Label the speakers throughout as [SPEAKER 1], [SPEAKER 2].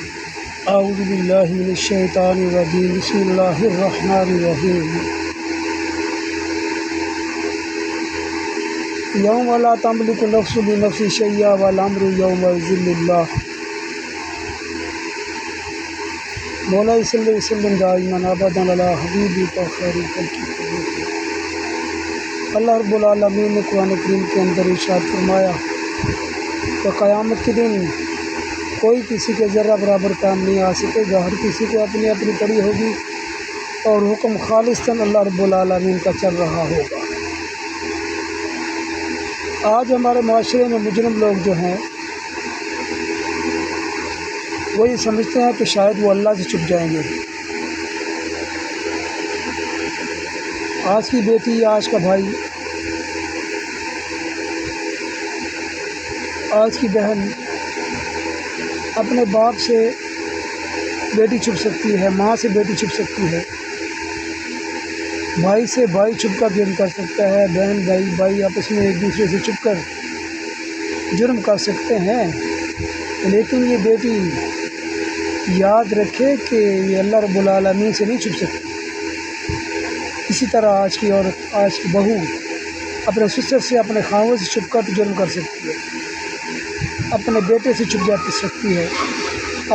[SPEAKER 1] اعوذ باللہ من الشیطان الرجیم بسم اللہ الرحمن الرحیم یوم لا تملک نفس لنفس شیئا والامر یومئذ للہ۔ مولا صلی اللہ علیہ وسلم دائما ابدا علی حبیبک خیر الخلق۔ اللہ رب العالمین نے قرآن کریم کے اندر ارشاد فرمایا کہ قیامت کے دن کوئی کسی کے ذرہ برابر کام نہیں آ سکے گا، ہر کسی کو اپنی اپنی پڑی ہوگی اور حکم خالصاً اللہ رب العالمین کا چل رہا ہوگا۔ آج ہمارے معاشرے میں مجرم لوگ جو ہیں وہ یہ سمجھتے ہیں کہ شاید وہ اللہ سے چھپ جائیں گے۔ آج کی بیٹی، آج کا بھائی، آج کی بہن اپنے باپ سے بیٹی چھپ سکتی ہے، ماں سے بیٹی چھپ سکتی ہے، بھائی سے بھائی چھپ کر جرم کر سکتا ہے، بہن بھائی آپس میں ایک دوسرے سے چھپ کر جرم کر سکتے ہیں، لیکن یہ بیٹی یاد رکھے کہ یہ اللہ رب العالمین سے نہیں چھپ سکتی۔ اسی طرح آج کی عورت، آج کی بہو اپنے سسر سے، اپنے خاوند سے چھپ کر جرم کر سکتی ہے، اپنے بیٹے سے چھپ جا سکتی ہے،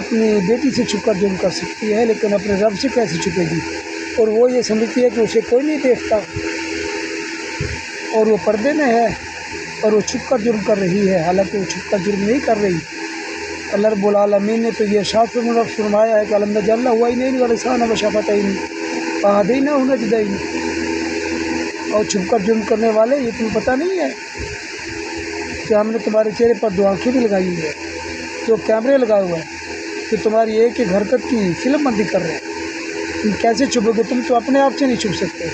[SPEAKER 1] اپنی بیٹی سے چھپ کر جرم کر سکتی ہے، لیکن اپنے رب سے کیسے چھپے گی؟ اور وہ یہ سمجھتی ہے کہ اسے کوئی نہیں دیکھتا اور وہ پردے میں ہے اور وہ چھپ کر جرم کر رہی ہے، حالانکہ وہ چھپ کر جرم نہیں کر رہی۔ اللہ رب العالمین نے تو یہ ارشاد فرمایا ہے کہ الم نجعل لہ عینین ولسانا وشفتین وہدیناہ النجدین۔ اور چھپ کر جرم کرنے والے، یہ تمہیں پتہ نہیں ہے کہ ہم نے تمہارے چہرے پر دو آنکھیں بھی لگائی ہوئی ہے، جو کیمرے لگائے ہوئے ہیں کہ تمہاری ایک ایک حرکت کی فلم بندی کر رہے ہیں۔ تم کیسے چھپو گے؟ تم تو اپنے آپ سے نہیں چھپ سکتے،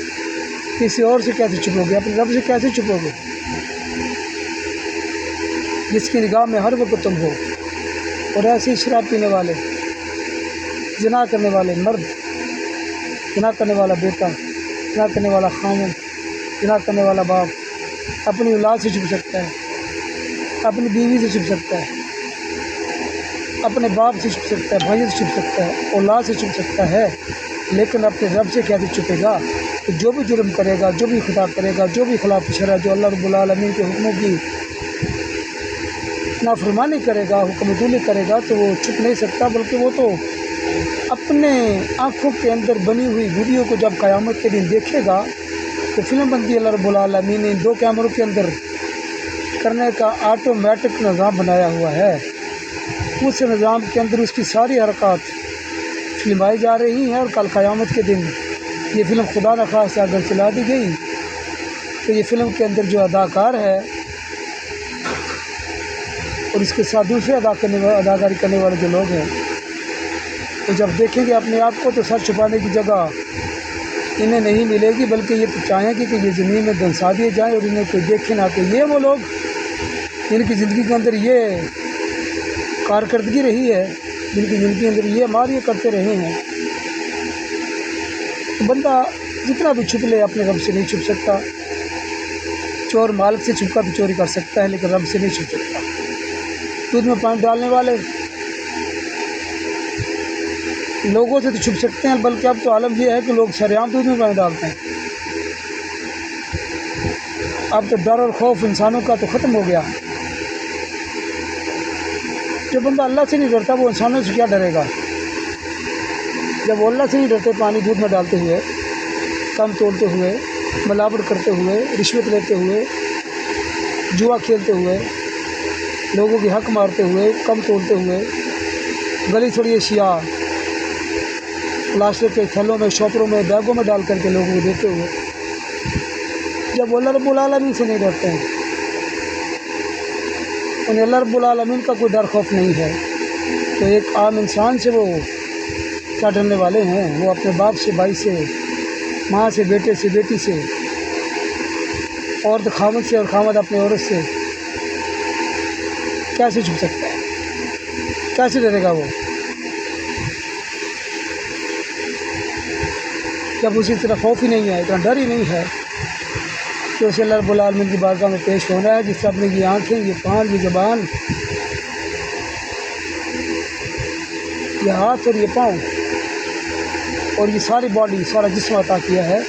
[SPEAKER 1] کسی اور سے کیسے چھپو گے؟ اپنے رب سے کیسے چھپو گے جس کی نگاہ میں ہر وقت تم ہو؟ اور ایسے ہی شراب پینے والے، زنا کرنے والے مرد، زنا کرنے والا بیٹا، زنا کرنے والا خاوند، زنا کرنے والا باپ اپنی اولاد سے چھپ سکتا ہے، اپنی بیوی سے چھپ سکتا ہے، اپنے باپ سے چھپ سکتا ہے، بھائی سے چھپ سکتا ہے، اولاد سے چھپ سکتا ہے، لیکن اپنے رب سے کیسے چھپے گا؟ کہ جو بھی جرم کرے گا، جو بھی خطا کرے گا، جو بھی خلاف شرع، جو اللہ رب العالمین کے حکموں کی نافرمانی کرے گا، حکم دولی کرے گا، تو وہ چھپ نہیں سکتا، بلکہ وہ تو اپنے آنکھوں کے اندر بنی ہوئی ویڈیو کو جب قیامت کے دن دیکھے گا تو فلم بندی اللہ رب العالمین نے دو کیمروں کے اندر کرنے کا آٹومیٹک نظام بنایا ہوا ہے۔ اس نظام کے اندر اس کی ساری حرکات فلمائی جا رہی ہیں، اور کل قیامت کے دن یہ فلم خدا نخواستہ اگر چلا دی گئی تو یہ فلم کے اندر جو اداکار ہے اور اس کے ساتھ دوسرے اداکاری کرنے والے جو لوگ ہیں، تو جب دیکھیں گے اپنے آپ کو تو سر چھپانے کی جگہ انہیں نہیں ملے گی، بلکہ یہ تو چاہیں گے کہ یہ زمین میں دنسا دیے جائیں اور انہیں کوئی دیکھے نہ کہ یہ وہ لوگ جن کی زندگی کے اندر یہ کارکردگی رہی ہے، جن کی زندگی کے اندر یہ مار کرتے رہے ہیں۔ تو بندہ جتنا بھی چھپ لے اپنے رب سے نہیں چھپ سکتا۔ چور مالک سے چھپ کر بھی چوری کر سکتا ہے، لیکن رب سے نہیں چھپ سکتا۔ دودھ میں پانی ڈالنے والے لوگوں سے تو چھپ سکتے ہیں، بلکہ اب تو عالم یہ ہے کہ لوگ شریعام دودھ میں پانی ڈالتے ہیں۔ اب تو ڈر اور خوف انسانوں کا تو ختم ہو گیا۔ جو بندہ اللہ سے نہیں ڈرتا وہ انسانوں سے کیا ڈرے گا؟ جب وہ اللہ سے نہیں ڈرتے، پانی دودھ میں ڈالتے ہوئے، کم تولتے ہوئے، ملاوٹ کرتے ہوئے، رشوت لیتے ہوئے، جوا کھیلتے ہوئے، لوگوں کی حق مارتے ہوئے، کم تولتے ہوئے، گلی تھوڑی اشیاء پلاسٹک کے تھیلوں میں، شاپروں میں، بیگوں میں ڈال کر کے لوگوں کو دیتے ہوئے، جب وہ اللہ رب العالمین سے نہیں ڈرتے ہیں، انہیں اللہ رب العالمین کا کوئی ڈر خوف نہیں ہے، تو ایک عام انسان سے وہ کیا ڈرنے والے ہیں؟ وہ اپنے باپ سے، بھائی سے، ماں سے، بیٹے سے، بیٹی سے، عورت خاوند سے اور خاوند اپنے عورت سے کیسے چھپ سکتا ہے؟ کیسے ڈرے گا وہ جب اسی طرح خوف ہی نہیں ہے، اتنا ڈر ہی نہیں ہے کہ اسے اللہ رب العالمین کی بارگاہ میں پیش ہونا ہے، جس سے اپنے یہ آنکھیں، یہ کان، یہ زبان یہ ہاتھ اور یہ پاؤں اور یہ ساری باڈی، سارا جسم عطا کیا ہے،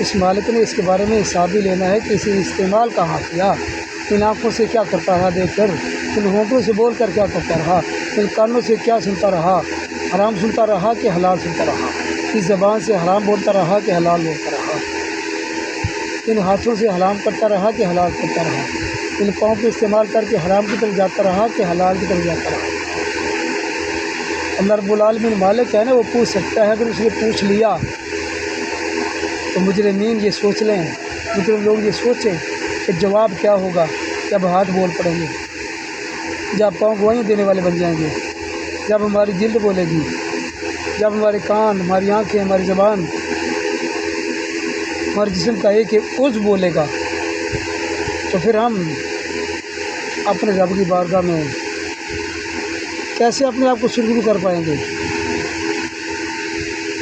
[SPEAKER 1] اس مالک نے اس کے بارے میں حساب بھی لینا ہے کہ اسے استعمال کہاں کیا، ان آنکھوں سے کیا کرتا رہا دیکھ کر، ان ہونٹوں سے بول کر کیا کرتا رہا، ان کانوں سے کیا سنتا رہا، حرام سنتا رہا کہ حلال سنتا رہا، اس زبان سے حرام بولتا رہا کہ حلال بولتا رہا، ان ہاتھوں سے حرام کرتا رہا کہ حلال کرتا رہا، ان پاؤں کو استعمال کر کے حرام کی طرف جاتا رہا کہ حلال کی طرف جاتا رہا۔ اللہ رب العالمین مالک ہے نا، وہ پوچھ سکتا ہے، اگر اس نے پوچھ لیا تو مجرمین یہ سوچ لیں، مجرم لوگ یہ سوچیں کہ جواب کیا ہوگا، جب ہاتھ بول پڑیں گے، جب پاؤں گواہیاں دینے والے بن جائیں گے، جب ہماری جلد بولے گی، جب ہمارے کان، ہماری آنکھیں، ہماری زبان، ہمارے جسم کا ایک عضو بولے گا، تو پھر ہم اپنے رب کی بارگاہ میں کیسے اپنے آپ کو سرخرو کر پائیں گے،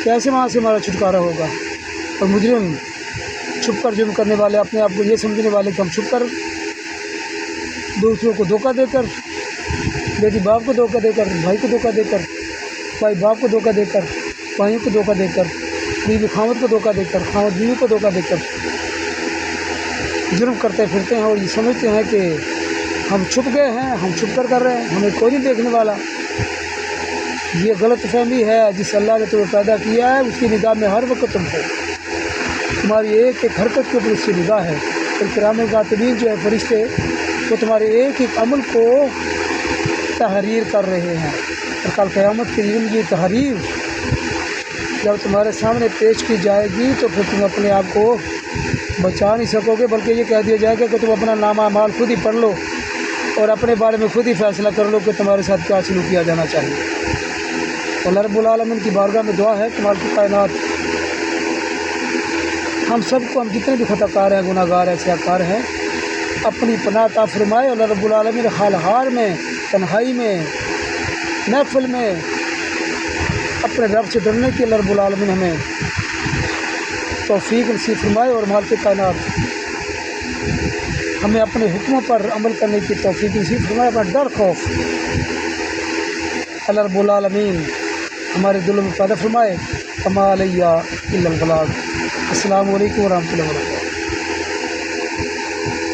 [SPEAKER 1] کیسے وہاں سے ہمارا چھٹکارا ہوگا؟ اور مجرم چھپ کر جرم کرنے والے، اپنے آپ کو یہ سمجھنے والے کہ ہم چھپ کر دوسروں کو دھوکہ دے کر، بیٹی باپ کو دھوکہ دے کر، بھائی کو دھوکہ دے کر، بھائی باپ کو دھوکہ دے کر، بھائیوں کو دھوکہ دے کر، بیوی خاوند کو دھوکہ دے کر، خاوند بیوی کو دھوکہ دے کر جرم کرتے پھرتے ہیں، اور یہ سمجھتے ہیں کہ ہم چھپ گئے ہیں، ہم چھپ کر رہے ہیں، ہمیں کوئی نہیں دیکھنے والا۔ یہ غلط فہمی ہے، جس اللہ نے تمہیں پیدا کیا ہے اس کی نگاہ میں ہر وقت تم ہو، تمہاری ایک ایک حرکت کے اوپر اس کی نگاہ ہے، اور کرام کاتبین جو ہے فرشتے، وہ تمہارے ایک ایک عمل کو تحریر کر رہے ہیں، اور کل قیامت کے دن یہ تحریر جب تمہارے سامنے پیش کی جائے گی تو پھر تم اپنے آپ کو بچا نہیں سکو گے، بلکہ یہ کہہ دیا جائے گا کہ تم اپنا نامہ اعمال خود ہی پڑھ لو اور اپنے بارے میں خود ہی فیصلہ کر لو کہ تمہارے ساتھ کیا سلوک کیا جانا چاہیے۔ اللہ رب العالمین کی بارگاہ میں دعا ہے کہ مالک کائنات ہم سب کو، ہم جتنے بھی خطا کار ہیں، گناہ گار ہیں، سیاہ کار ہیں، اپنی پناہ عطا فرمائے۔ اللہ رب العالمین حال ہار میں، تنہائی میں، محفل میں اپنے رب سے ڈرنے کی اللہ رب العالمین ہمیں توفیق نصیب فرمائے، اور مالک کائنات ہمیں اپنے حکموں پر عمل کرنے کی توفیق نصیب فرمائے، اپنا ڈر خوف اللہ رب العالمین ہمارے دلوں میں پیدا فرمائے۔ کما علیہ الا البلاغ۔ السلام علیکم ورحمۃ اللہ وبرکاتہ۔